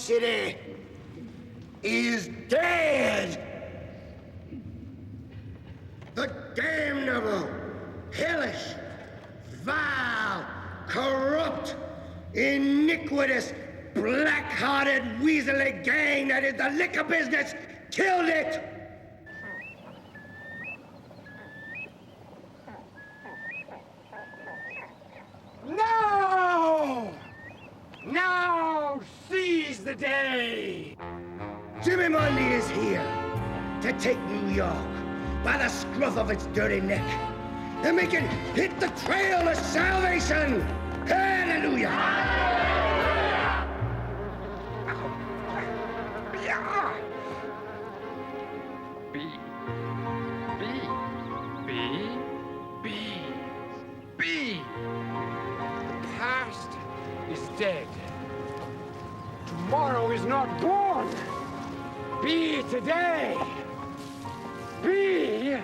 city is dead. The damnable, hellish, vile, corrupt, iniquitous, black-hearted, weaselly gang that is the liquor business killed it. No! Now seize the day! Jimmy Mundy is here to take New York by the scruff of its dirty neck and make it hit the trail of salvation. Hallelujah! B. The past is dead. Tomorrow is not born. Be today. Be.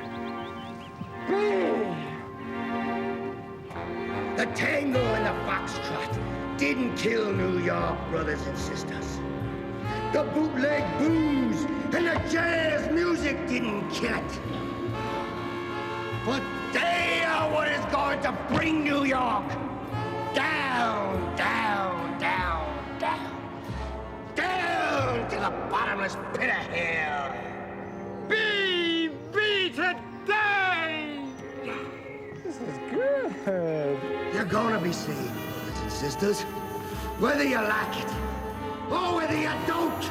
The tango and the foxtrot didn't kill New York, brothers and sisters. The bootleg booze and the jazz music didn't kill it. But they are what is going to bring New York down, down, down, down, down to the bottomless pit of hell. Be today! This is good. You're gonna be saved, brothers and sisters, whether you like it or whether you don't.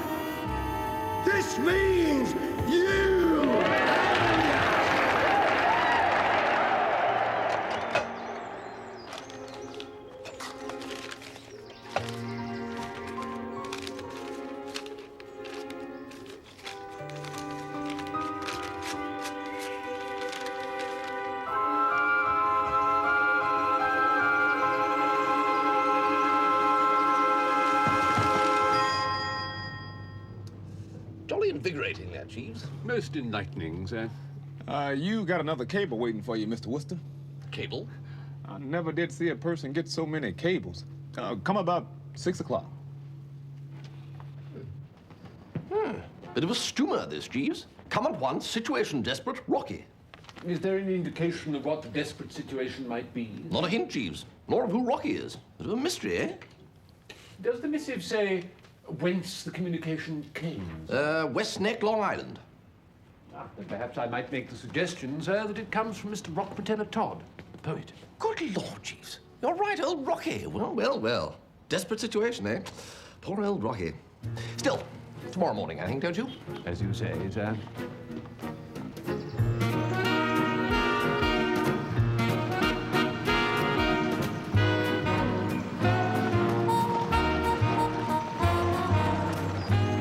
This means you. Jolly invigorating, that, Jeeves. Most enlightening, sir. You got another cable waiting for you, Mr. Wooster. Cable? I never did see a person get so many cables. Come about 6 o'clock. Bit of a stoomer, this, Jeeves. Come at once, situation desperate, Rocky. Is there any indication of what the desperate situation might be? Not a hint, Jeeves. Nor of who Rocky is. Bit of a mystery, eh? Does the missive say whence the communication came? West Neck, Long Island. Then perhaps I might make the suggestion, sir, that it comes from Mr. Rockpatella Todd, the poet. Good Lord, Jeeves. You're right, old Rocky. Well. Desperate situation, eh? Poor old Rocky. Still, tomorrow morning, I think, don't you? As you say, sir.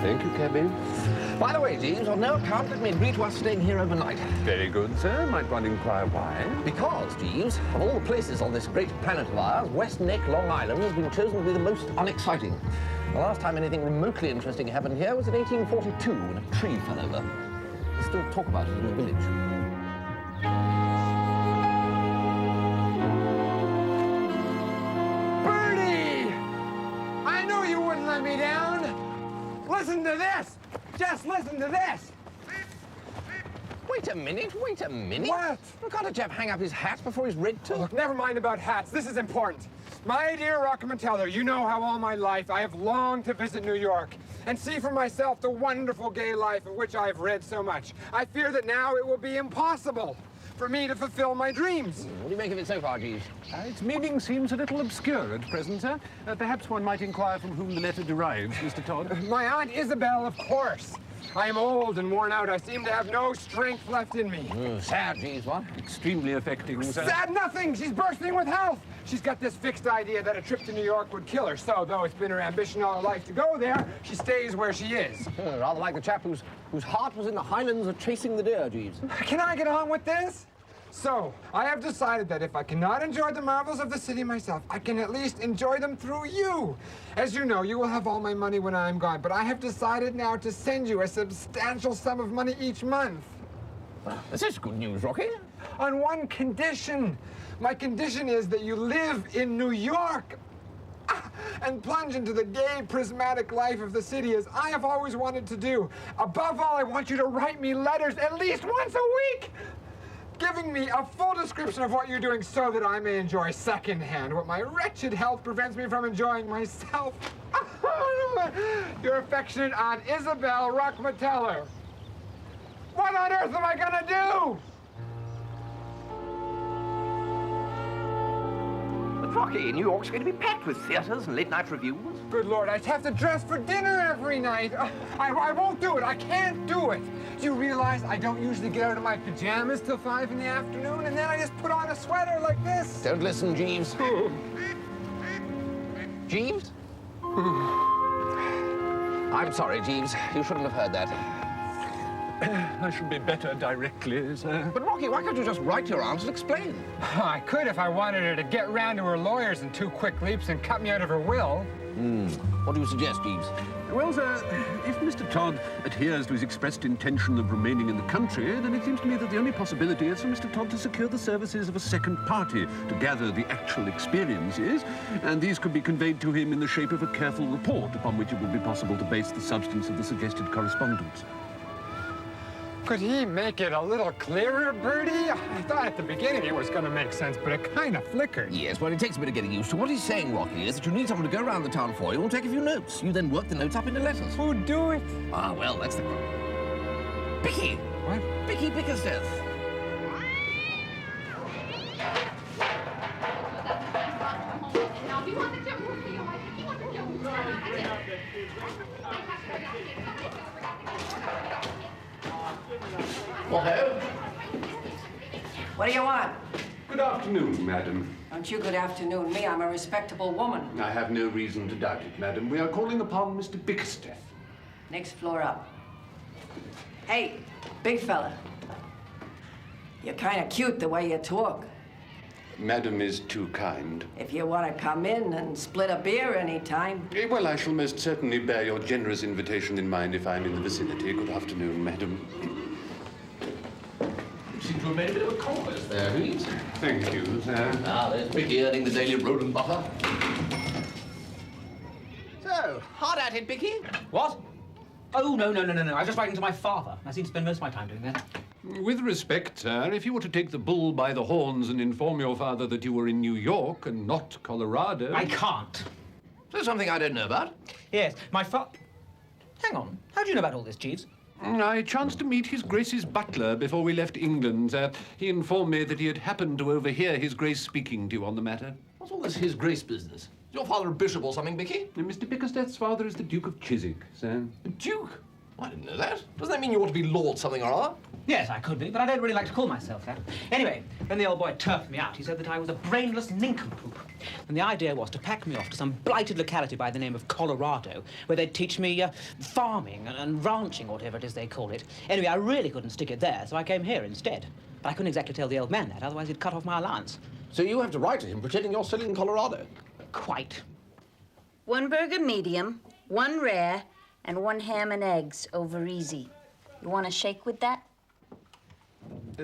Thank you, cabby. By the way, Jeeves, on no account let me agree to us staying here overnight. Very good, sir. Might one inquire why? Because, Jeeves, of all the places on this great planet of ours, West Neck, Long Island has been chosen to be the most unexciting. The last time anything remotely interesting happened here was in 1842 when a tree fell over. They still talk about it in the village. Bertie! I knew you wouldn't let me down. Listen to this. Just listen to this. Wait a minute. What? Can't a chap hang up his hat before he's read to? Oh, look, never mind about hats. This is important. My dear Rockmateller, you know how all my life I have longed to visit New York and see for myself the wonderful gay life of which I have read so much. I fear that now it will be impossible for me to fulfill my dreams. What do you make of it so far, Jeeves? Its meaning seems a little obscure at present, sir. Perhaps one might inquire from whom the letter derives, Mr. Todd. My Aunt Isabel, of course. I am old and worn out. I seem to have no strength left in me. Sad, Jeeves, what? Extremely affecting, sir. Sad nothing! She's bursting with health! She's got this fixed idea that a trip to New York would kill her. So, though it's been her ambition all her life to go there, she stays where she is. Rather like the chap whose heart was in the highlands of chasing the deer, Jeeves. Can I get on with this? So, I have decided that if I cannot enjoy the marvels of the city myself, I can at least enjoy them through you. As you know, you will have all my money when I am gone, but I have decided now to send you a substantial sum of money each month. This is good news, Rocky. On one condition. My condition is that you live in New York. and plunge into the gay, prismatic life of the city as I have always wanted to do. Above all, I want you to write me letters at least once a week, giving me a full description of what you're doing so that I may enjoy secondhand what my wretched health prevents me from enjoying myself. Your affectionate Aunt Isabel Rockmeteller. What on earth am I gonna do? But Rocky, New York's going to be packed with theaters and late-night reviews. Good Lord, I'd have to dress for dinner every night. I won't do it. I can't do it. Do you realize I don't usually get out of my pajamas till 5 in the afternoon, and then I just put on a sweater like this? Don't listen, Jeeves. Jeeves? I'm sorry, Jeeves. You shouldn't have heard that. I should be better directly, sir. But, Rocky, why can't you just write to your aunt and explain? I could if I wanted her to get round to her lawyers in 2 quick leaps and cut me out of her will. What do you suggest, Jeeves? Well, sir, if Mr. Todd adheres to his expressed intention of remaining in the country, then it seems to me that the only possibility is for Mr. Todd to secure the services of a second party to gather the actual experiences, and these could be conveyed to him in the shape of a careful report upon which it would be possible to base the substance of the suggested correspondence. Could he make it a little clearer, Bertie? I thought at the beginning it was going to make sense, but it kind of flickered. Yes, well, it takes a bit of getting used to. What he's saying, Rocky, is that you need someone to go around the town for you and take a few notes. You then work the notes up into letters. Who'd do it? Ah, well, that's the problem. Bicky! What? Bicky Bickersteth. What do you want? Good afternoon, madam. Don't you good afternoon me. I'm a respectable woman. I have no reason to doubt it, madam. We are calling upon Mr. Bickersteth. Next floor up. Hey, big fella. You're kind of cute the way you talk. Madam is too kind. If you want to come in and split a beer anytime. Well, I shall most certainly bear your generous invitation in mind if I'm in the vicinity. Good afternoon, madam. Seems to have made a bit of a conquest there, Jeeves. Thank you, sir. Ah, there's Bicky earning the daily road and butter. So, hard at it, Bicky. What? Oh, no. I was just writing to my father. I seem to spend most of my time doing that. With respect, sir, if you were to take the bull by the horns and inform your father that you were in New York and not Colorado... I can't. So something I don't know about? Yes, my Hang on. How do you know about all this, Jeeves? I chanced to meet His Grace's butler before we left England, sir. He informed me that he had happened to overhear His Grace speaking to you on the matter. What's all this His Grace business? Is your father a bishop or something, Bicky? Mr. Bickersteth's father is the Duke of Chiswick, sir. A duke? I didn't know that. Doesn't that mean you ought to be Lord something or other? Yes, I could be, but I don't really like to call myself that. Anyway, when the old boy turfed me out, he said that I was a brainless nincompoop. And the idea was to pack me off to some blighted locality by the name of Colorado, where they'd teach me farming and ranching, or whatever it is they call it. Anyway, I really couldn't stick it there, so I came here instead. But I couldn't exactly tell the old man that, otherwise he'd cut off my allowance. So you have to write to him pretending you're still in Colorado? Quite. 1 burger medium, 1 rare, and 1 ham and eggs over easy. You want a shake with that?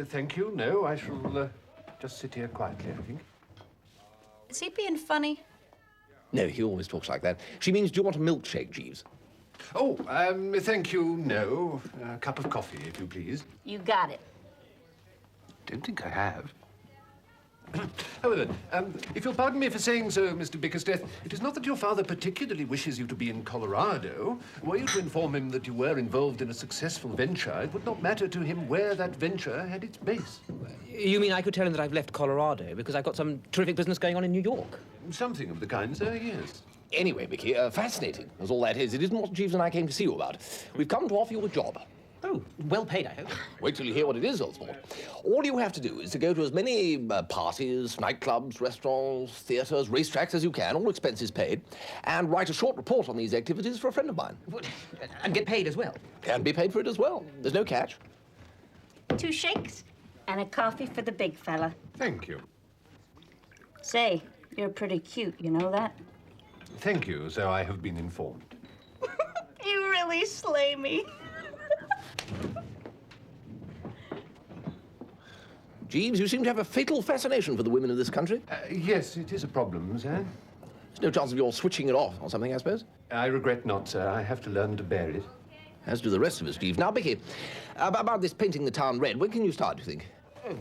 Thank you. No, I shall just sit here quietly, I think. Is he being funny? No, he always talks like that. She means, do you want a milkshake, Jeeves? Oh, thank you, no. A cup of coffee, if you please. You got it. Don't think I have. However, if you'll pardon me for saying so, Mr. Bickersteth, it is not that your father particularly wishes you to be in Colorado. Were you to inform him that you were involved in a successful venture, it would not matter to him where that venture had its base. You mean I could tell him that I've left Colorado because I've got some terrific business going on in New York? Something of the kind, sir, yes. Anyway, Bicky, fascinating, as all that is. It isn't what Jeeves and I came to see you about. We've come to offer you a job. Oh, well paid, I hope. Wait till you hear what it is, Oswald. All you have to do is to go to as many parties, nightclubs, restaurants, theatres, racetracks as you can, all expenses paid, and write a short report on these activities for a friend of mine. And get paid as well? And be paid for it as well. There's no catch. 2 shakes and a coffee for the big fella. Thank you. Say, you're pretty cute, you know that? Thank you, so I have been informed. You really slay me. Jeeves, you seem to have a fatal fascination for the women of this country. Yes, it is a problem, sir. There's No chance of your switching it off or something, I suppose? I regret not, sir. I have to learn to bear it. As do the rest of us, Jeeves. Now, Becky, about this painting the town red, when can you start, do you think? Oh,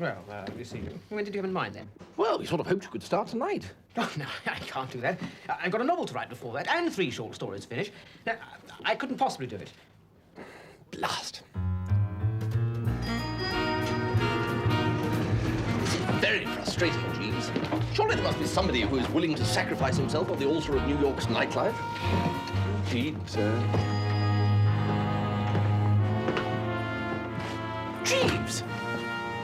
well, you see, when did you have in mind, then? Well, we sort of hoped you could start tonight. Oh, no, I can't do that. I've got a novel to write before that, and 3 short stories to finish. Now, I couldn't possibly do it. Blast. This is very frustrating, Jeeves. Surely there must be somebody who is willing to sacrifice himself on the altar of New York's nightlife. Indeed, sir. Jeeves!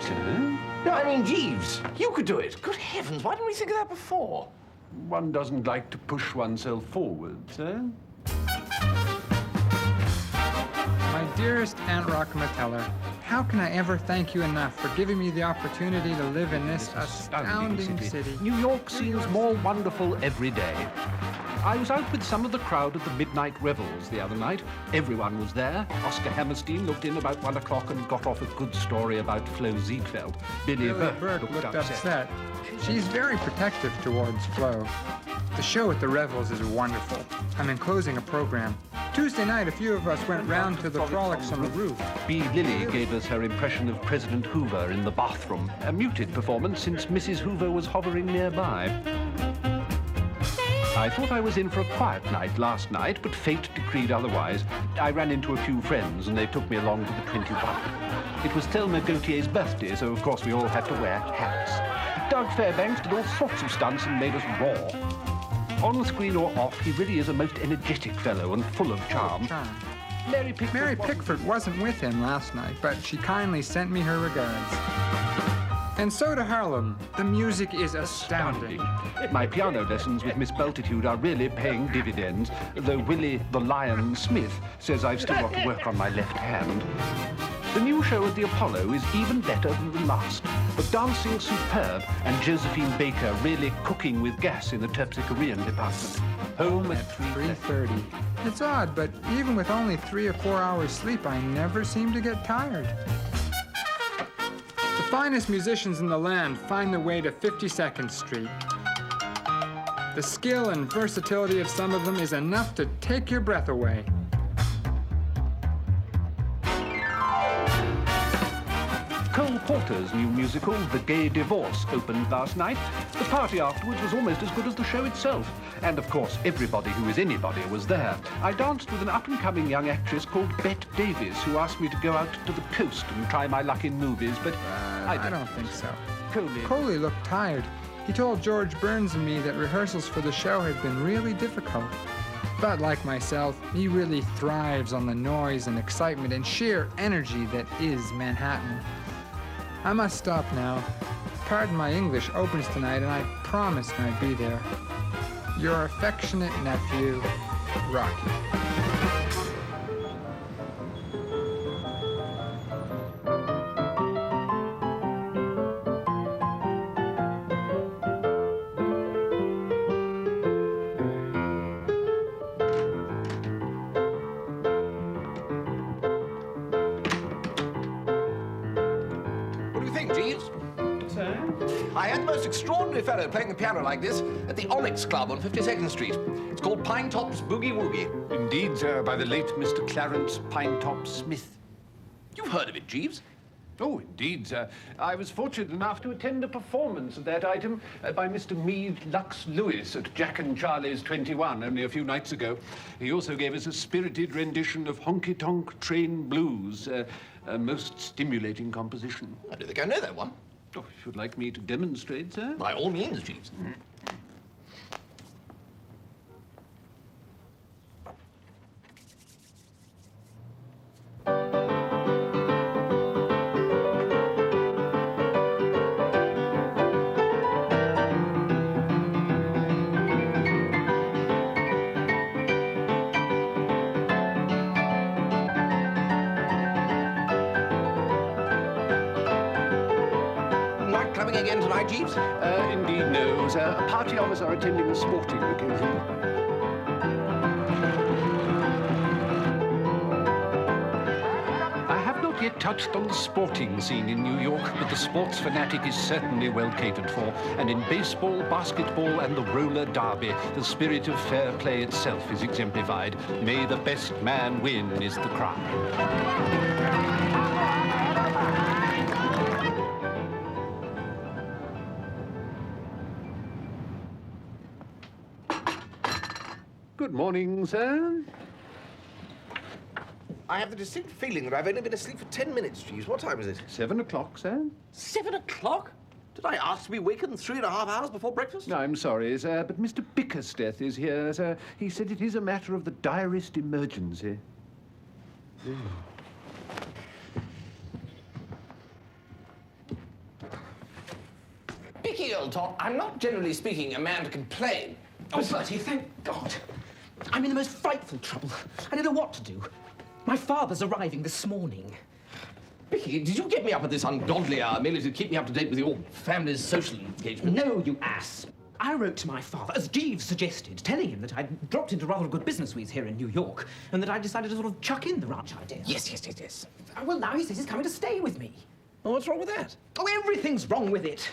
Sir? No, I mean Jeeves. You could do it. Good heavens, why didn't we think of that before? One doesn't like to push oneself forward, sir. My dearest Aunt Rockefeller, how can I ever thank you enough for giving me the opportunity to live in this astounding city? New York seems more wonderful every day. I was out with some of the crowd at the midnight revels the other night. Everyone was there. Oscar Hammerstein looked in about 1 o'clock and got off a good story about Flo Ziegfeld. Billy Burke looked upset. She's very protective towards Flo. The show at the revels is wonderful. I'm enclosing a program. Tuesday night, a few of us went round to the frolics on the roof. B. Lilly gave us her impression of President Hoover in the bathroom. A muted performance since Mrs. Hoover was hovering nearby. I thought I was in for a quiet night last night, but fate decreed otherwise. I ran into a few friends, and they took me along to the 21. It was Thelma Gautier's birthday, so of course we all had to wear hats. Doug Fairbanks did all sorts of stunts and made us roar. On screen or off, he really is a most energetic fellow and full of charm. Mary Pickford wasn't with him last night, but she kindly sent me her regards. And so to Harlem. The music is astounding. My piano lessons with Miss Bultitude are really paying dividends, though Willie the Lion Smith says I've still got to work on my left hand. The new show at the Apollo is even better than the last. The dancing superb, and Josephine Baker really cooking with gas in the Terpsichorean department. Home at 3:30. It's odd, but even with only 3 or 4 hours sleep, I never seem to get tired. The finest musicians in the land find their way to 52nd Street. The skill and versatility of some of them is enough to take your breath away. Cole Porter's new musical, The Gay Divorce, opened last night. The party afterwards was almost as good as the show itself. And of course, everybody who is anybody was there. I danced with an up-and-coming young actress called Bette Davis, who asked me to go out to the coast and try my luck in movies, but I don't think so. Coley. Coley looked tired. He told George Burns and me that rehearsals for the show had been really difficult. But like myself, he really thrives on the noise and excitement and sheer energy that is Manhattan. I must stop now. Pardon My English opens tonight, and I promised I'd be there. Your affectionate nephew, Rocky. I had the most extraordinary fellow playing the piano like this at the Onyx Club on 52nd Street. It's called Pine Top's Boogie Woogie. Indeed, sir, by the late Mr. Clarence Pinetop Smith. You've heard of it, Jeeves? Oh, indeed, sir. I was fortunate enough to attend a performance of that item by Mr. Meade Lux Lewis at Jack and Charlie's 21 only a few nights ago. He also gave us a spirited rendition of Honky Tonk Train Blues, a most stimulating composition. I don't think I know that one. Oh, if you'd like me to demonstrate, sir? By all means, Jeeves. Clubbing again tonight, Jeeves? Indeed, no, sir. A party of us are attending a sporting occasion. I have not yet touched on the sporting scene in New York, but the sports fanatic is certainly well catered for. And in baseball, basketball, and the roller derby, the spirit of fair play itself is exemplified. May the best man win is the cry. Good morning, sir. I have the distinct feeling that I've only been asleep for 10 minutes, Jeeves. What time is it? 7 o'clock, sir. 7 o'clock? Did I ask to be wakened 3.5 hours before breakfast? No, I'm sorry, sir, but Mr. Bickersteth is here, sir. He said it is a matter of the direst emergency. Bicky, old top, I'm not, generally speaking, a man to complain. Oh, Bertie, thank God. I'm in the most frightful trouble. I don't know what to do. My father's arriving this morning. Bicky, did you get me up at this ungodly hour merely to keep me up to date with your family's social engagement? No, you ass. I wrote to my father, as Jeeves suggested, telling him that I'd dropped into rather a good business with here in New York, and that I decided to sort of chuck in the ranch idea. Yes. Well, now he says he's coming to stay with me. Well, what's wrong with that? Oh, everything's wrong with it.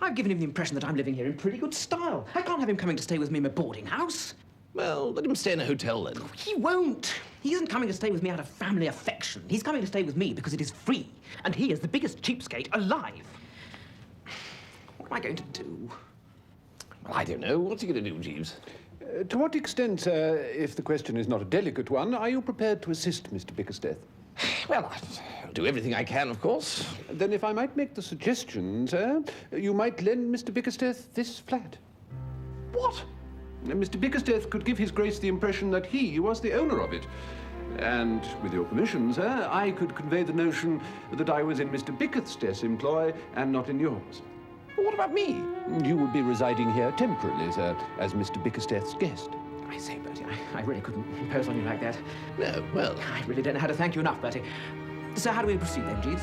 I've given him the impression that I'm living here in pretty good style. I can't have him coming to stay with me in a boarding house. Well, let him stay in a hotel, then. He won't. He isn't coming to stay with me out of family affection. He's coming to stay with me because it is free, and he is the biggest cheapskate alive. What am I going to do? Well, I don't know. What's he going to do, Jeeves? To what extent, sir, if the question is not a delicate one, are you prepared to assist Mr. Bickersteth? Well, I'll do everything I can, of course. Then if I might make the suggestion, sir, you might lend Mr. Bickersteth this flat. What? Mr. Bickersteth could give His Grace the impression that he was the owner of it. And, with your permission, sir, I could convey the notion that I was in Mr. Bickersteth's employ and not in yours. Well, what about me? You would be residing here temporarily, sir, as Mr. Bickersteth's guest. I say, Bertie, I really couldn't impose on you like that. No, well... I really don't know how to thank you enough, Bertie. So how do we proceed then, Jeeves?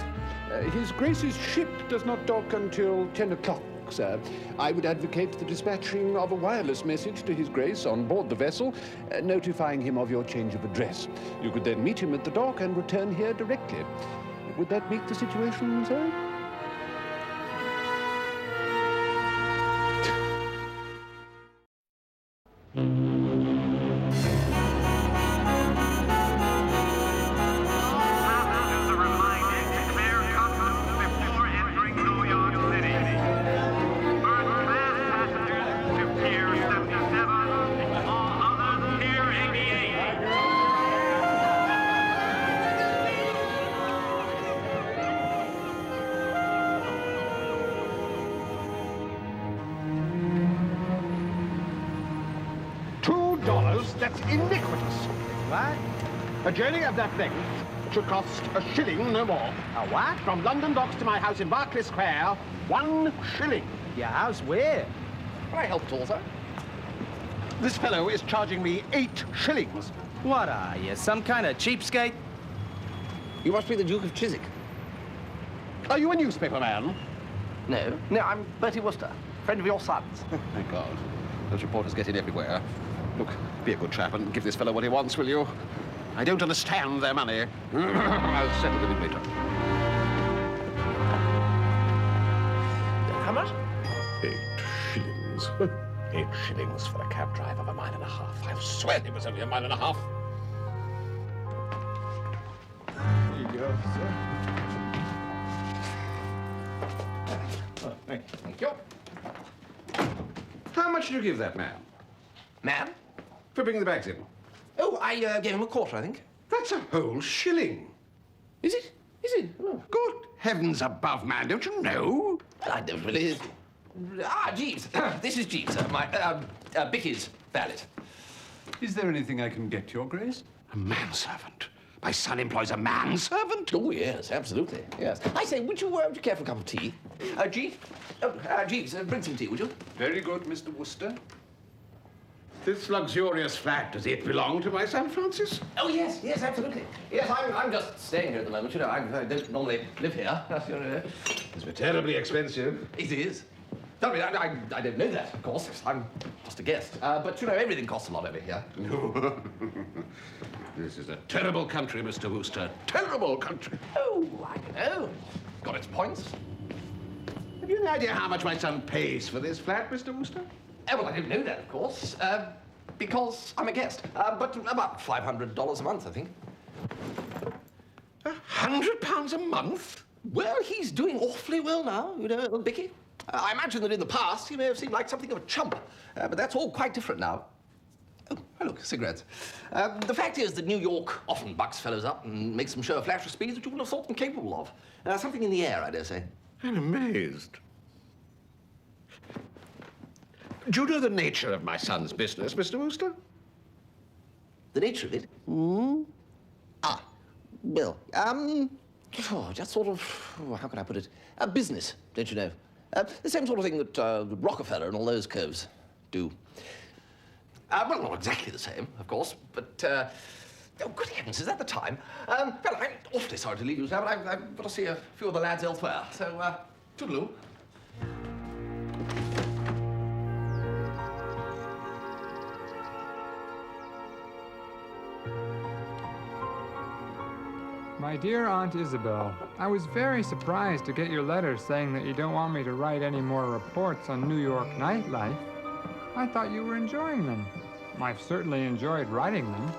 His Grace's ship does not dock until 10 o'clock, sir. I would advocate the dispatching of a wireless message to His Grace on board the vessel, notifying him of your change of address. You could then meet him at the dock and return here directly. Would that meet the situation, sir? That's iniquitous. What? A journey of that length should cost a shilling, no more. A what? From London docks to my house in Berkeley Square, 1 shilling. Your house where? Can I help at all, sir? This fellow is charging me 8 shillings. What are you, some kind of cheapskate? You must be the Duke of Chiswick. Are you a newspaper man? No. No, I'm Bertie Wooster, friend of your son's. Thank God. Those reporters get in everywhere. Look, be a good chap and give this fellow what he wants, will you? I don't understand their money. I'll settle with him later. How much? 8 shillings. 8 shillings for a cab drive of 1.5 miles. I'll swear it was only 1.5 miles. Here you go, sir. Oh, Thank you. How much did you give that man? Man? For bringing the bags in? Oh, I gave him a quarter, I think. That's a whole shilling. Is it? Is it? Oh. Good heavens above, man, don't you know? I don't really... Ah, Jeeves. This is Jeeves, my, Bicky's valet. Is there anything I can get, Your Grace? A manservant? My son employs a manservant? Oh, yes, absolutely, yes. I say, would you care for a cup of tea? Jeeves? Oh, Jeeves, bring some tea, would you? Very good, Mr. Wooster. This luxurious flat, does it belong to my son, Francis? Oh, yes, yes, absolutely. Yes, I'm just staying here at the moment, you know. I don't normally live here. It's terribly expensive. It is. I mean, I don't know that, of course. I'm just a guest. But, you know, everything costs a lot over here. This is a terrible country, Mr. Wooster. Terrible country. Oh, I know. Got its points. Have you any idea how much my son pays for this flat, Mr. Wooster? Well, I don't know that, of course, because I'm a guest. But about $500 a month, I think. £100 a month? Well, he's doing awfully well now, you know, little Bicky. I imagine that in the past he may have seemed like something of a chump, but that's all quite different now. Oh, look, cigarettes. The fact is that New York often bucks fellows up and makes them show a flash of speed that you wouldn't have thought them capable of. Something in the air, I dare say. I'm amazed. Do you know the nature of my son's business, Mr. Wooster? The nature of it? Well, just sort of, how can I put it? A business, don't you know? The same sort of thing that Rockefeller and all those coves do. Well, not exactly the same, of course, but, oh, good heavens, is that the time? Well, I'm awfully sorry to leave you now, but I've got to see a few of the lads elsewhere, so, toodaloo. My dear Aunt Isabel, I was very surprised to get your letter saying that you don't want me to write any more reports on New York nightlife. I thought you were enjoying them. I've certainly enjoyed writing them.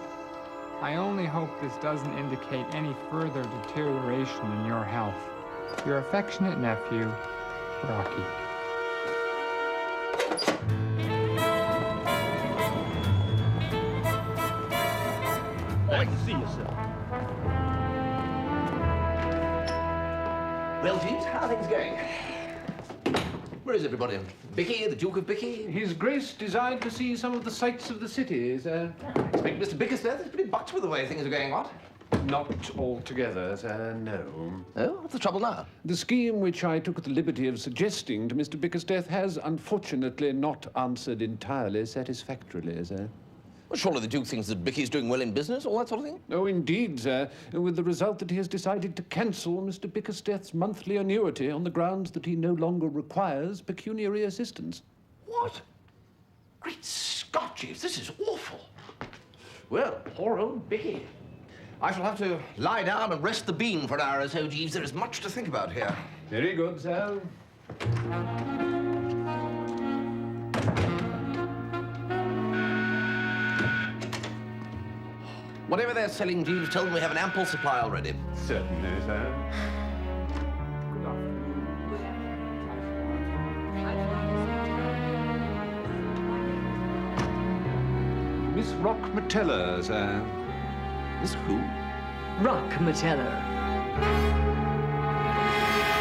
I only hope this doesn't indicate any further deterioration in your health. Your affectionate nephew, Rocky. Nice to see you, sir. Well, Jeeves, how are things going? Where is everybody? Bicky, the Duke of Bicky? His Grace desired to see some of the sights of the city, sir. I expect Mr. Bickersteth is pretty bucked with the way things are going, what? Not altogether, sir, no. Oh, what's the trouble now? The scheme which I took the liberty of suggesting to Mr. Bickersteth has, unfortunately, not answered entirely satisfactorily, sir. Well, surely the Duke thinks that Bicky's doing well in business, all that sort of thing? Oh, indeed, sir, with the result that he has decided to cancel Mr. Bickersteth's monthly annuity on the grounds that he no longer requires pecuniary assistance. What? Great Scott, Jeeves, this is awful. Well, poor old Bicky. I shall have to lie down and rest the bean for an hour or so, Jeeves. There is much to think about here. Very good, sir. Whatever they're selling, Jeeves, tell them we have an ample supply already. Certainly, sir. Miss Rockmetella, sir. Miss who? Rockmetella.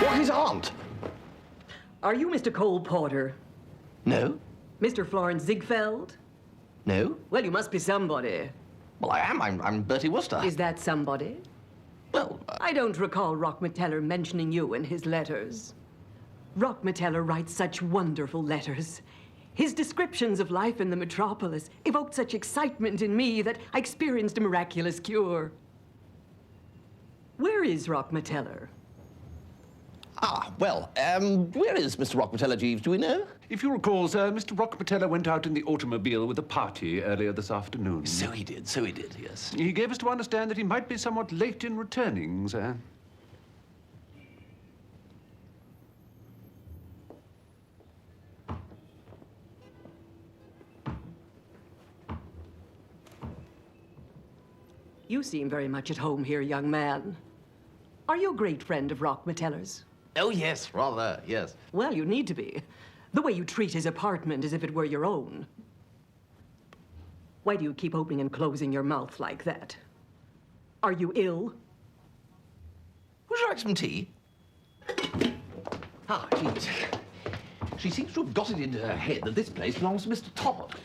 What, his aunt? Are you Mr. Cole Porter? No. Mr. Florence Ziegfeld? No. Well, you must be somebody. Well, I am. I'm Bertie Wooster. Is that somebody? Well, I don't recall Rockmeteller mentioning you in his letters. Rockmeteller writes such wonderful letters. His descriptions of life in the metropolis evoked such excitement in me that I experienced a miraculous cure. Where is Rockmeteller? Well, where is Mr. Rockmeteller, Jeeves? Do we know? If you recall, sir, Mr. Rockmeteller went out in the automobile with a party earlier this afternoon. So he did, yes. He gave us to understand that he might be somewhat late in returning, sir. You seem very much at home here, young man. Are you a great friend of Rockmeteller's? Oh, yes, rather, yes. Well, you need to be. The way you treat his apartment as if it were your own. Why do you keep opening and closing your mouth like that? Are you ill? Would you like some tea? Jeeves. She seems to have got it into her head that this place belongs to Mr. Todd.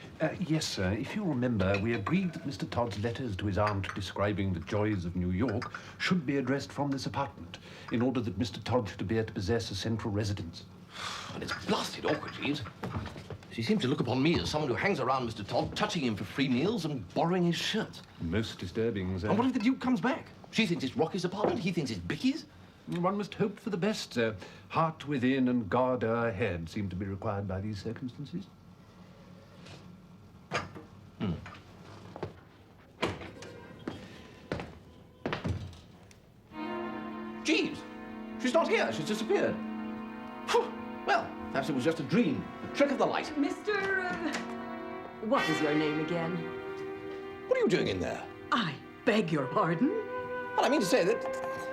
Yes, sir. If you remember, we agreed that Mr. Todd's letters to his aunt describing the joys of New York should be addressed from this apartment, in order that Mr. Todd should appear to possess a central residence. And it's blasted awkward, Jeeves. She seems to look upon me as someone who hangs around Mr. Todd, touching him for free meals and borrowing his shirts. Most disturbing, sir. And what if the Duke comes back? She thinks it's Rocky's apartment, he thinks it's Bicky's. One must hope for the best, sir. Heart within and guard o'erhead seem to be required by these circumstances. She's not here. She's disappeared. Phew. Well, perhaps it was just a dream. A trick of the light. Mr. What is your name again? What are you doing in there? I beg your pardon? Well, I mean to say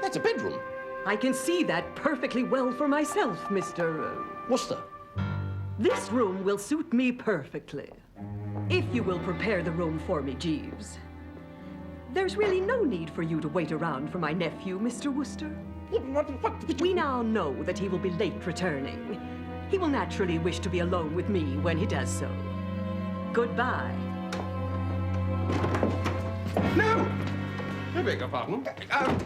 that's a bedroom. I can see that perfectly well for myself, Mr. Wooster. This room will suit me perfectly. If you will prepare the room for me, Jeeves. There's really no need for you to wait around for my nephew, Mr. Wooster. What? We now know that he will be late returning. He will naturally wish to be alone with me when he does so. Goodbye. No! I beg your pardon.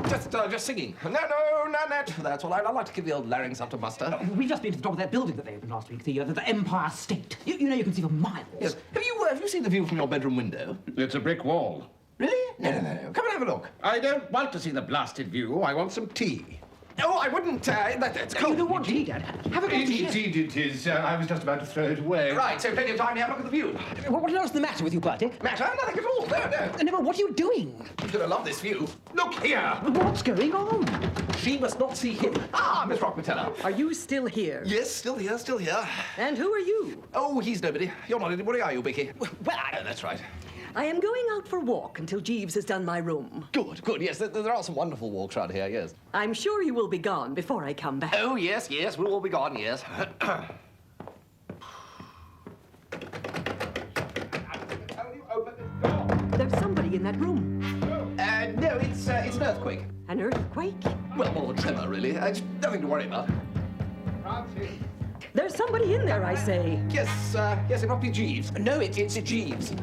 Just singing. No, not that. That's all right. I'd like to give the old larynx up to muster. We've just been to the top of that building that they opened last week, the Empire State. You know you can see for miles. Yes. Have you seen the view from your bedroom window? It's a brick wall. Really? No. Come and have a look. I don't want to see the blasted view. I want some tea. Oh, I wouldn't. That's cold. You don't want tea, Dad? Have a cup of tea. Indeed it is. I was just about to throw it away. Right, so plenty of time to have a look at the view. What on earth's the matter with you, Bertie? Matter? Nothing at all. No. No, but what are you doing? You're gonna love this view. Look here. What's going on? She must not see him. Ah, Miss Rockmateller. Are you still here? Yes, still here. And who are you? Oh, he's nobody. You're not anybody, are you, Bicky? Well, That's right. I am going out for a walk until Jeeves has done my room. Good. Yes, there are some wonderful walks around here, yes. I'm sure you will be gone before I come back. Oh, yes, we'll all be gone, yes. There's somebody in that room. No, it's an earthquake. An earthquake? Well, more of a tremor, really. It's nothing to worry about. There's somebody in there, I say. Yes, it must be Jeeves. No, it's Jeeves.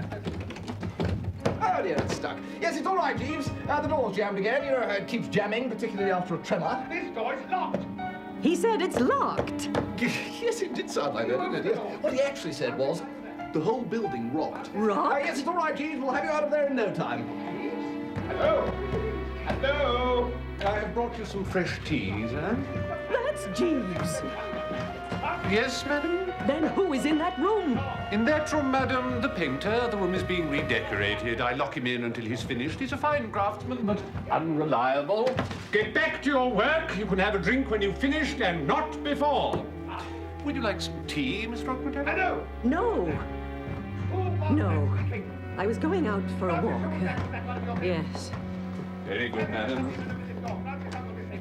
Oh, dear, it's stuck. Yes, it's all right, Jeeves. The door's jammed again. You know how it keeps jamming, particularly after a tremor. This door is locked. He said it's locked. Yes, it did sound like that, didn't it? Yes. What he actually said was, the whole building rocked. Rocked? Yes, it's all right, Jeeves. We'll have you out of there in no time. Hello. I have brought you some fresh tea, sir. That's Jeeves. Yes, madam? Then who is in that room? In that room, madam, the painter. The room is being redecorated. I lock him in until he's finished. He's a fine craftsman, but unreliable. Get back to your work. You can have a drink when you've finished and not before. Would you like some tea, Miss Rockmateller? Hello. No. I was going out for a walk. Yes. Very good, madam.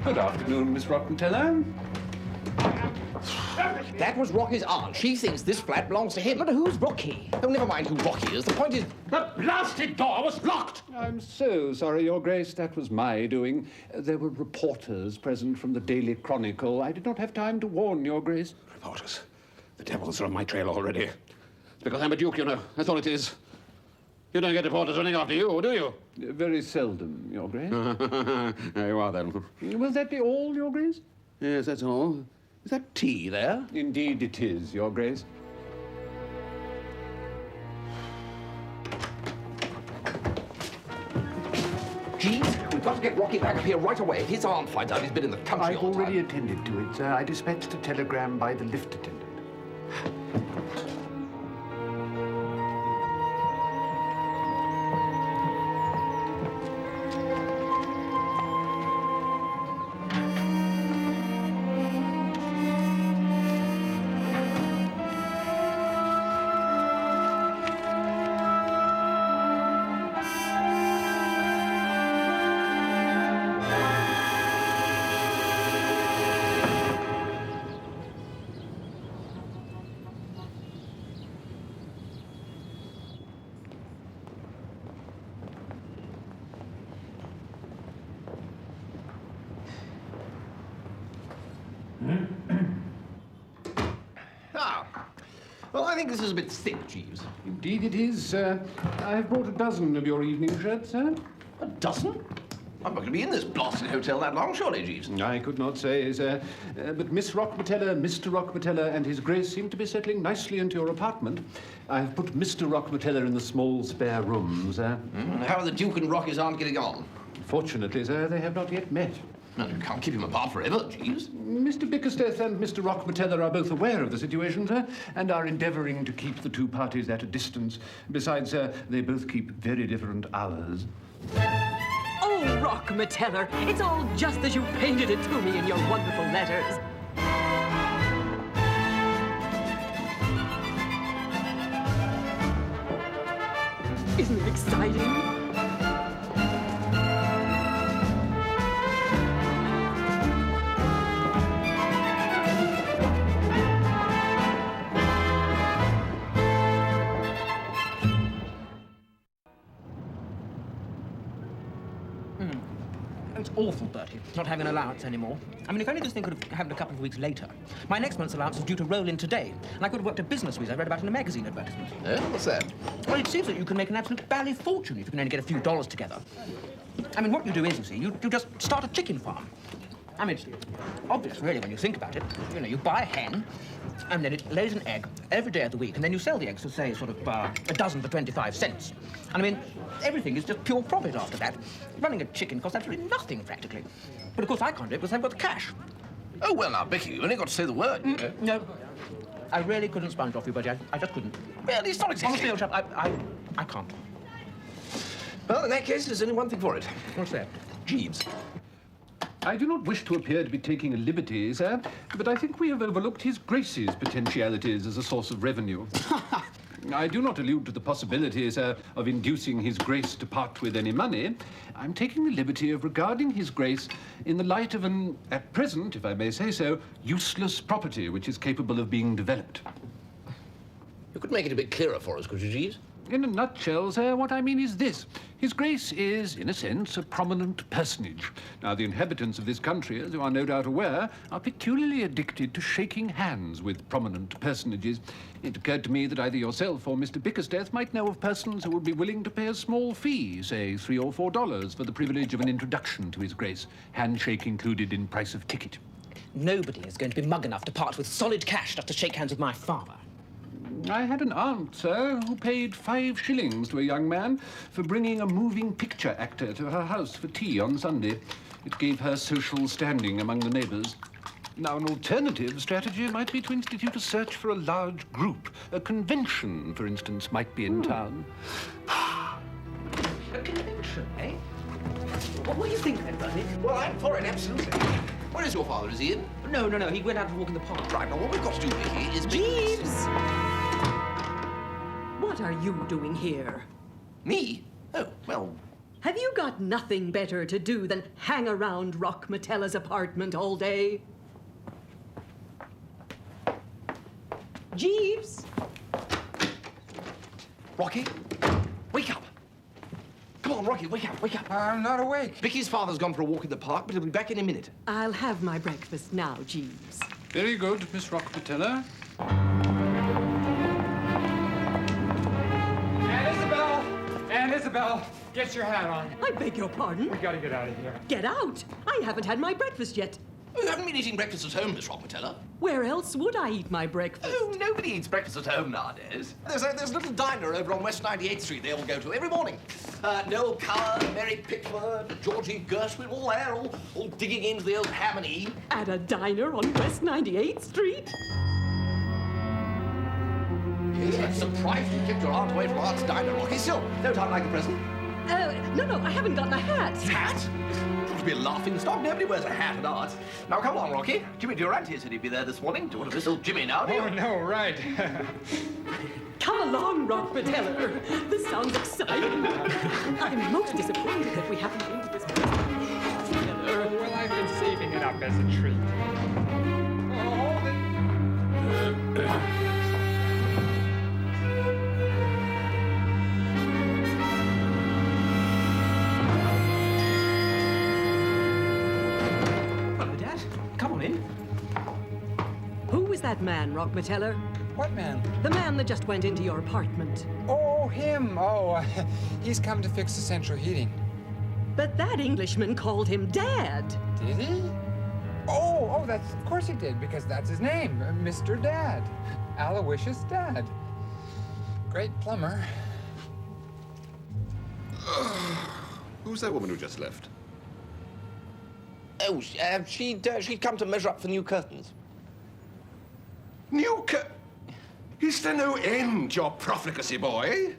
Good afternoon, Miss Rockmateller. That was Rocky's aunt. She thinks this flat belongs to him. But who's Rocky? Oh, never mind who Rocky is. The point is... The blasted door was locked! I'm so sorry, Your Grace. That was my doing. There were reporters present from the Daily Chronicle. I did not have time to warn Your Grace. Reporters. The devils are on my trail already. It's because I'm a duke, you know. That's all it is. You don't get reporters running after you, do you? Very seldom, Your Grace. There you are, then. Will that be all, Your Grace? Yes, that's all. Is that tea there? Indeed it is, Your Grace. Jeeves, we've got to get Rocky back up here right away. If his aunt finds out he's been in the country I've all the already time. attended to it, sir. I dispatched a telegram by the lift attendant. Well, I think this is a bit thick, Jeeves. Indeed it is, sir. I've brought a dozen of your evening shirts, sir. A dozen? I'm not going to be in this blasted hotel that long, surely, Jeeves. I could not say, sir. But Miss Rockmateller, Mr. Rockmateller, and his Grace seem to be settling nicely into your apartment. I've put Mr. Rockmateller in the small spare room, sir. How are the Duke and Rocky's aunt getting on? Fortunately, sir, they have not yet met. No, you can't keep him apart forever, Jeeves. Mr. Bickersteth and Mr. Rockmateller are both aware of the situation, sir, and are endeavouring to keep the two parties at a distance. Besides, sir, they both keep very different hours. Oh, Oh, Rock Meteller, it's all just as you painted it to me in your wonderful letters. Isn't it exciting? It's awful, Bertie, not having an allowance anymore. I mean, if only this thing could have happened a couple of weeks later. My next month's allowance is due to roll in today, and I could have worked a business visa I read about in a magazine advertisement. Yeah? What's that? Well, it seems that you can make an absolute bally fortune if you can only get a few dollars together. I mean, what you do is, you see, you just start a chicken farm. I mean, it's obvious, really, when you think about it. You know, you buy a hen, and then it lays an egg every day of the week, and then you sell the eggs for, say, sort of a dozen for 25 cents. And I mean, everything is just pure profit after that. Running a chicken costs absolutely nothing, practically. But of course I can't do it because I've got the cash. Oh, well, now, Becky, you only got to say the word. No, I really couldn't sponge off you, Bertie. I just couldn't. Well, it's not exactly... Honestly, old chap, I can't. Well, in that case, there's only one thing for it. What's that? Jeeves. I do not wish to appear to be taking a liberty, sir, but I think we have overlooked His Grace's potentialities as a source of revenue. I do not allude to the possibility, sir, of inducing His Grace to part with any money. I'm taking the liberty of regarding His Grace in the light of an, at present, if I may say so, useless property which is capable of being developed. You could make it a bit clearer for us, could you, Jeeves? In a nutshell, sir, what I mean is this. His Grace is, in a sense, a prominent personage. Now, the inhabitants of this country, as you are no doubt aware, are peculiarly addicted to shaking hands with prominent personages. It occurred to me that either yourself or Mr. Bickersteth might know of persons who would be willing to pay a small fee, say $3 or $4, for the privilege of an introduction to His Grace, handshake included in price of ticket. Nobody is going to be mug enough to part with solid cash just to shake hands with my father. I had an aunt, sir, who paid 5 shillings to a young man for bringing a moving picture actor to her house for tea on Sunday. It gave her social standing among the neighbours. Now, an alternative strategy might be to institute a search for a large group. A convention, for instance, might be in town. A convention, eh? What do you think, then, Bertie? Well, I'm for it, absolutely. Where is your father? Is he in? No, he went out to walk in the park. Right, now what we've got to do, Vicky, is... Jeeves! What are you doing here? Me? Oh, well... Have you got nothing better to do than hang around Rock Metella's apartment all day? Jeeves? Rocky, wake up. Come on, Rocky, wake up, wake up. I'm not awake. Vicky's father's gone for a walk in the park, but he'll be back in a minute. I'll have my breakfast now, Jeeves. Very good, Miss Rockpatella. Aunt Isabel, get your hat on. I beg your pardon? We gotta get out of here. Get out! I haven't had my breakfast yet. You haven't been eating breakfast at home, Miss Rockpatella. Where else would I eat my breakfast? Oh, nobody eats breakfast at home nowadays. There's a little diner over on West 98th Street they all go to every morning. Noel Coward, Mary Pickford, Georgie Gershwin, all there, all digging into the old ham and E. At a diner on West 98th Street? Yes, I'm surprised you kept your aunt away from Aunt's diner, Rocky. Still, no time like the present. No, I haven't got my hat. Hat? Ought to be a laughing stock. Nobody wears a hat at Art. Now, come along, Rocky. Jimmy Durante said he'd be there this morning. Do you want to whistle Jimmy now, do you? Oh, no, right. Come along, Rock Meteller. This sounds exciting. I'm most disappointed that we haven't been to this place. Well, I've been saving it up as a treat. Who is that man, Rock Meteller? What man? The man that just went into your apartment. Oh, him. Oh, he's come to fix the central heating. But that Englishman called him Dad. Did he? Oh, that's, of course he did, because that's his name, Mr. Dad. Aloysius Dad. Great plumber. Who's that woman who just left? Oh, she'd come to measure up for new curtains. New cur... Is there no end, your profligacy, boy?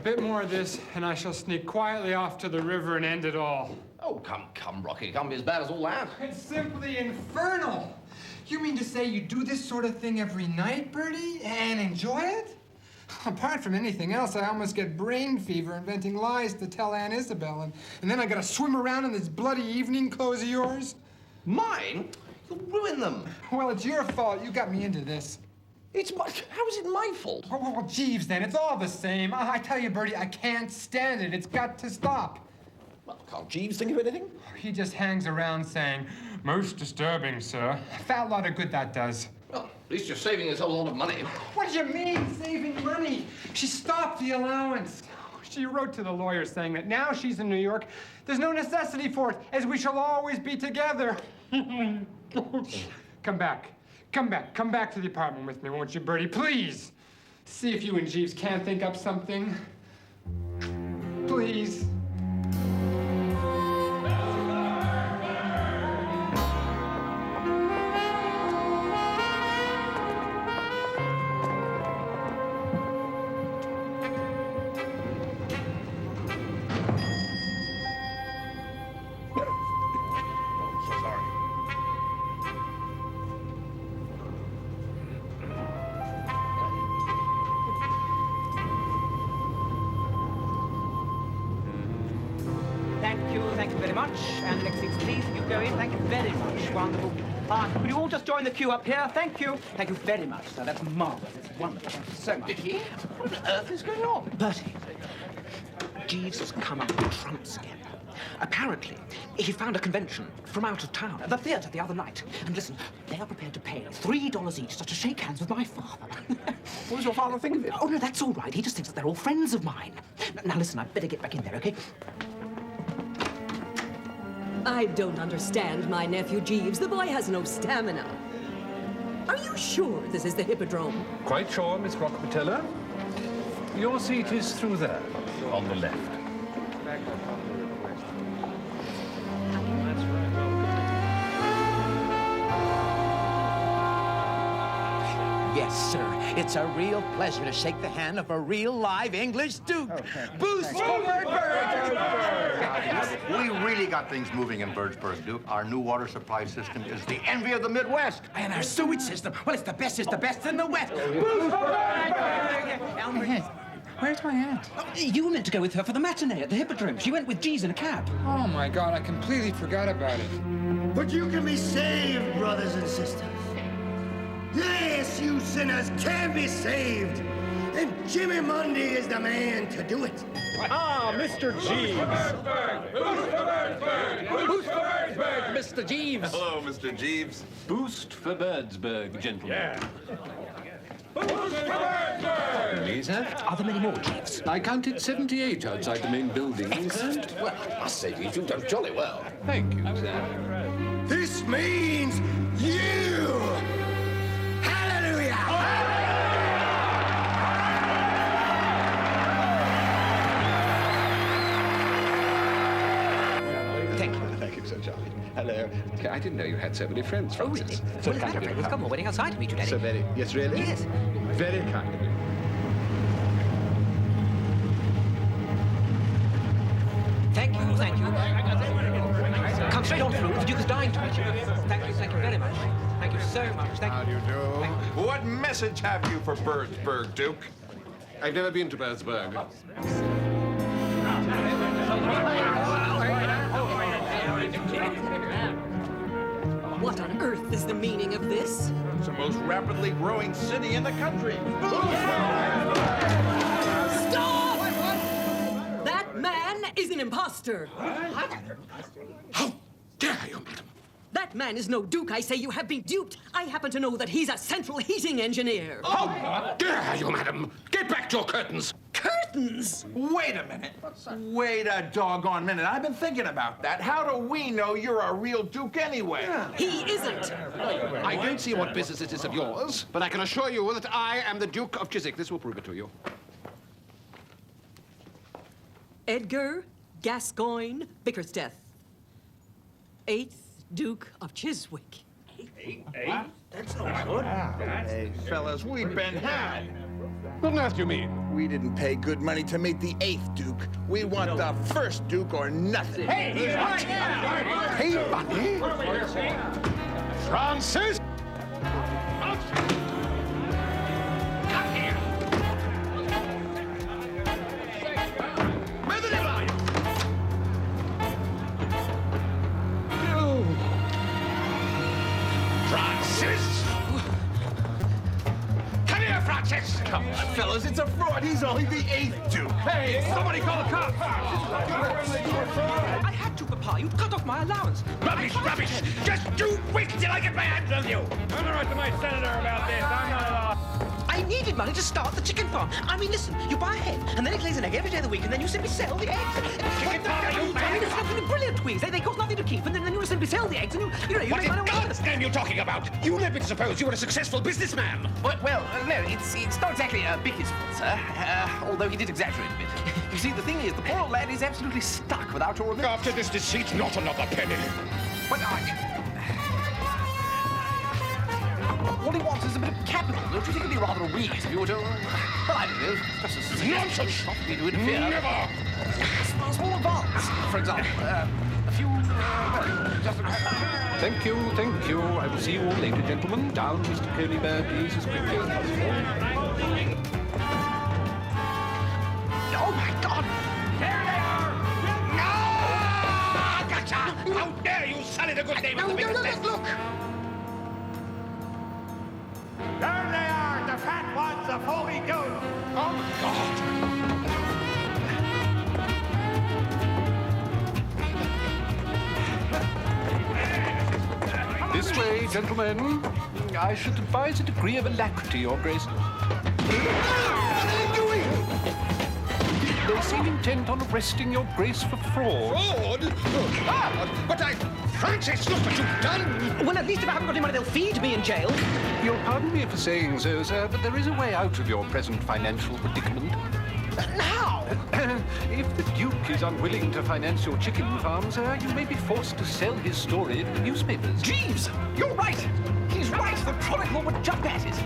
bit more of this, and I shall sneak quietly off to the river and end it all. Oh, come, Rocky. It can't be as bad as all that. It's simply infernal. You mean to say you do this sort of thing every night, Bertie, and enjoy it? Apart from anything else, I almost get brain fever inventing lies to tell Aunt Isabel, and then I gotta swim around in this bloody evening clothes of yours. Mine? You'll ruin them. Well, it's your fault. You got me into this. How is it my fault? Well, Jeeves, then. It's all the same. I tell you, Bertie, I can't stand it. It's got to stop. Well, can't Jeeves think of anything? He just hangs around saying, "Most disturbing, sir." A fat lot of good that does. Well, at least you're saving us a lot of money. What do you mean, saving money? She stopped the allowance. She wrote to the lawyer saying that now she's in New York, there's no necessity for it, as we shall always be together. Come back. Come back to the apartment with me, won't you, Bertie? Please. See if you and Jeeves can't think up something. Please. Thank you very much. And next seats, please. You go in. Thank you very much. Wonderful. Will you all just join the queue up here? Thank you. Thank you very much, sir. That's marvelous. It's wonderful. Thank you so much. What on earth is going on? Bertie, Jeeves has come up with trumps again. Apparently, he found a convention from out of town at the theatre the other night. And listen, they are prepared to pay $3 each just to shake hands with my father. What does your father think of it? Oh, no, that's all right. He just thinks that they're all friends of mine. Now, listen, I'd better get back in there, okay? I don't understand my nephew Jeeves. The boy has no stamina. Are you sure this is the Hippodrome? Quite sure, Miss Rockpateller. Your seat is through there, on the left. Yes, sir. It's a real pleasure to shake the hand of a real live English Duke. Boost for Birdsburg! We really got things moving in Birdsburg, Duke. Our new water supply system is the envy of the Midwest. And our sewage system, well, it's the best in the West. Boost for Birdsburg! Where's my aunt? Oh, you were meant to go with her for the matinee at the Hippodrome. She went with Jeeves in a cab. Oh, my God, I completely forgot about it. But you can be saved, brothers and sisters. Yes, you sinners can be saved. And Jimmy Mundy is the man to do it. Ah, Mr. Jeeves. Boost for Birdsburg! Mr. Jeeves. Hello, Mr. Jeeves. Boost for Birdsburg, gentlemen. Yeah. Boost for Birdsburg! Please, sir. Are there many more, Jeeves? I counted 78 outside the main building. Excellent. Well, I must say, Jeeves, you've done jolly well. Thank you, sir. This means you. Hallelujah! Thank you. Thank you, Sir Charlie. Hello. I didn't know you had so many friends, Oh, Francis. really? Well, as a matter of fact, we've got one waiting outside to meet you, Daddy. So very... Yes, really? Yes. Very kind of you. Thank you, thank you. Come straight on through. The Duke is dying to meet you. Thank you very much. Thank you so much. Thank you. How do you do? What message have you for Birdsburg, Duke? I've never been to Birdsburg. What on earth is the meaning of this? It's the most rapidly growing city in the country. Stop! That man is an imposter. How dare you, madam? That man is no duke. I say you have been duped. I happen to know that he's a central heating engineer. How dare you, madam? Get back to your curtains. Curtains? Wait a minute. Wait a doggone minute. I've been thinking about that. How do we know you're a real duke anyway? He isn't. I don't see what business it is of yours, but I can assure you that I am the Duke of Chiswick. This will prove it to you. Edgar Gascoigne Bickersteth, 8th Duke of Chiswick. That's no good. Hey, fellas, we've been had. What on earth do you mean? We didn't pay good money to meet the 8th Duke. We want the 1st Duke or nothing. Hey, he's right now! Hey, buddy! Francis! Come here! Where the devil are you? Francis! Come here, Francis! Come on, fellas, it's a fraud. He's only the 8th Duke. Hey, somebody call the cops! I had to, Papa. You'd cut off my allowance. Rubbish, rubbish! Just you wait till I get my hands on you! I'm gonna write to my senator about this. I'm not allowed. I needed money to start the chicken farm. I mean, listen, you buy a hen, and then it lays an egg every day of the week, and then you simply sell the eggs. Chicken farm, are you mad? I mean, it's absolutely brilliant, Tweez. They cost nothing to keep, and then you simply sell the eggs, and you What make in money. God's name are you talking about? You led me to suppose you were a successful businessman. Well, no, it's not exactly Bicky's fault, sir. Although he did exaggerate a bit. You see, the thing is, the poor old lad is absolutely stuck without your... After this deceit, not another penny. But all he wants is a bit of capital. Don't you think it'd be rather a wheeze if you were to... Well, I don't know, just a... Nonsense! Not for me to interfere. Never! A small advance, for example. A few... well, just a... Thank you, thank you. I will see you all later, gentlemen. Down, Mr. Curly-Bear, please, as quickly as possible. Oh, my God! There they are! No! Gotcha! How dare you sully the good name of the biggest... Look! There they are, the fat ones of Holy Goat! Oh, God! This way, gentlemen. I should advise a degree of alacrity, Your Grace. They seem intent on arresting Your Grace for fraud. Fraud? But Francis, look what you've done! Well, at least if I haven't got any money, they'll feed me in jail. You'll pardon me for saying so, sir, but there is a way out of your present financial predicament. How? If the Duke is unwilling to finance your chicken farm, sir, you may be forced to sell his story to the newspapers. Jeeves! You're right! He's right! The Chronicle would jump at it!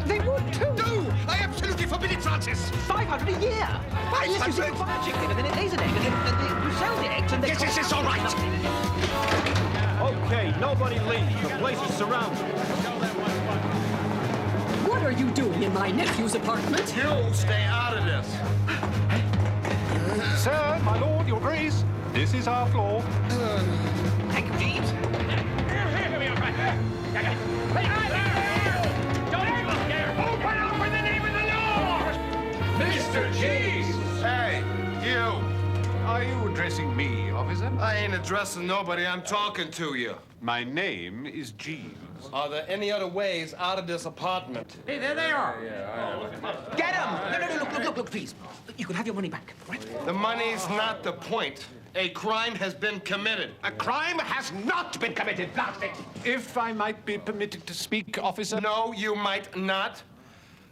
They would, too! No! I absolutely forbid it, Francis! 500 a year! Yes, you see, you buy a chicken, and then it lays an egg, and then you sell the eggs, and they... Yes, all right! Okay, nobody leave. The place is surrounded. What are you doing in my nephew's apartment? You stay out of this. Sir, my lord, Your Grace, this is our floor. Thank you, Jeeves. Open up in the name of the Lord! Mr. Jeeves! Hey, you. Are you addressing me, officer? I ain't addressing nobody. I'm talking to you. My name is Jeeves. Are there any other ways out of this apartment? Hey, there they are. Get them! No, look, please. You can have your money back, right? The money's not the point. A crime has been committed. A crime has not been committed, blast it! If I might be permitted to speak, officer. No, you might not.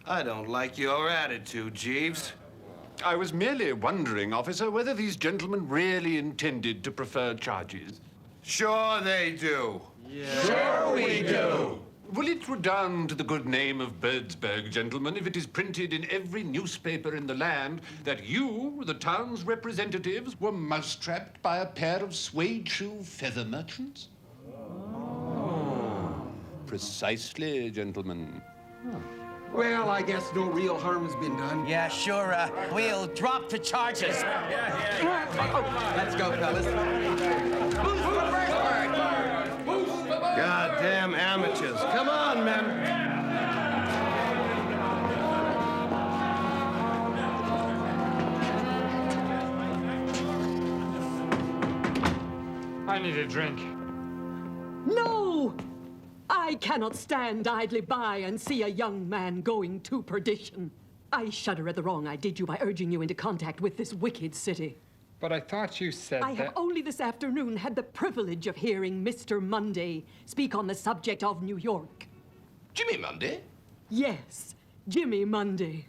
I don't like your attitude, Jeeves. I was merely wondering, officer, whether these gentlemen really intended to prefer charges. Sure they do. Yeah. Sure we do. Will it redound to the good name of Birdsburg, gentlemen, if it is printed in every newspaper in the land that you, the town's representatives, were mousetrapped by a pair of suede shoe feather merchants? Oh. Precisely, gentlemen. Well, I guess no real harm's been done. Yeah, sure. We'll drop the charges. Let's go, fellas. Goddamn amateurs. Come on, men. I need a drink. No! I cannot stand idly by and see a young man going to perdition. I shudder at the wrong I did you by urging you into contact with this wicked city. But I thought you said I have only this afternoon had the privilege of hearing Mr. Monday speak on the subject of New York. Jimmy Monday? Yes, Jimmy Monday.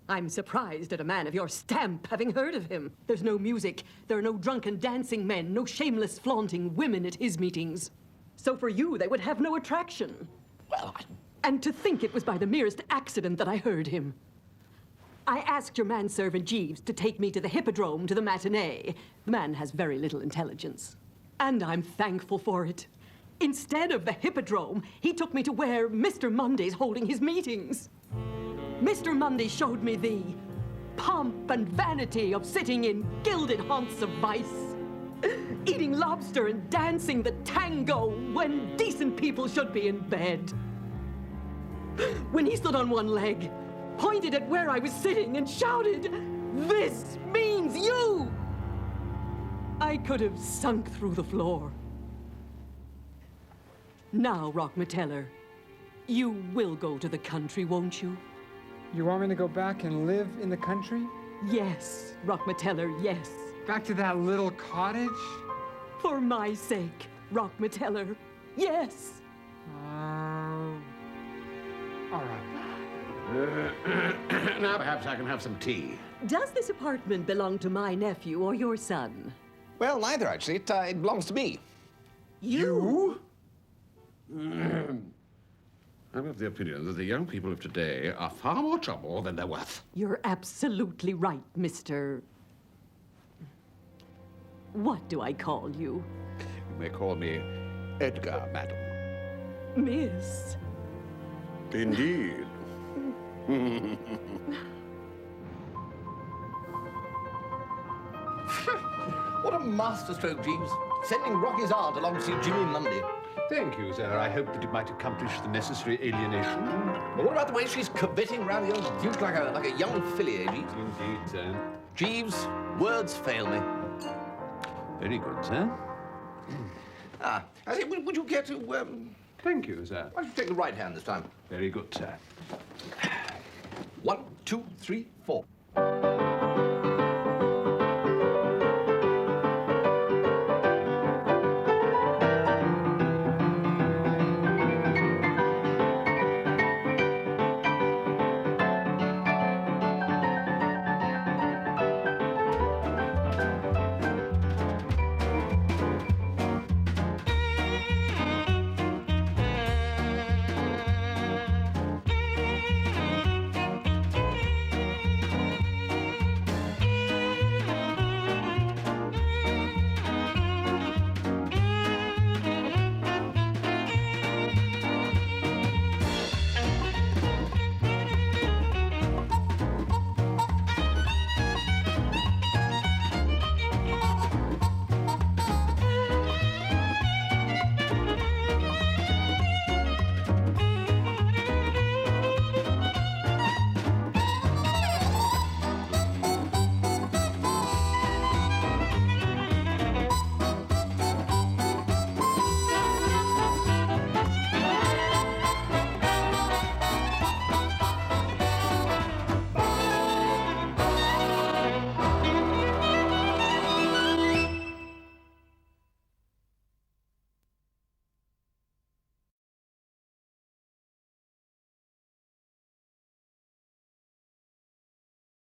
I'm surprised at a man of your stamp having heard of him. There's no music, there are no drunken dancing men, no shameless flaunting women at his meetings. So for you, they would have no attraction. Well, And to think it was by the merest accident that I heard him. I asked your manservant Jeeves to take me to the Hippodrome to the matinee. Man has very little intelligence. And I'm thankful for it. Instead of the Hippodrome, he took me to where Mr. Monday's holding his meetings. Mr. Monday showed me the pomp and vanity of sitting in gilded haunts of vice, eating lobster and dancing the tango when decent people should be in bed. When he stood on one leg, pointed at where I was sitting and shouted, "This means you!" I could have sunk through the floor. Now, Rockmeteller, you will go to the country, won't you? You want me to go back and live in the country? Yes, Rockmeteller, yes. Back to that little cottage? For my sake, Rockmeteller, yes. All right. Now perhaps I can have some tea. Does this apartment belong to my nephew or your son? Well, neither, actually. It belongs to me. You? I'm of the opinion that the young people of today are far more trouble than they're worth. You're absolutely right, Mr. What do I call you? You may call me Edgar, madam. Miss. Indeed. What a masterstroke, Jeeves. Sending Rocky's aunt along to see Jimmy Monday. Thank you, sir. I hope that it might accomplish the necessary alienation. But what about the way she's curvetting round the old Duke like a young filly, Jeeves? Indeed, sir. Jeeves, words fail me. Very good, sir. I say, would you care to, Thank you, sir. Why don't you take the right hand this time? Very good, sir. 1, 2, 3, 4.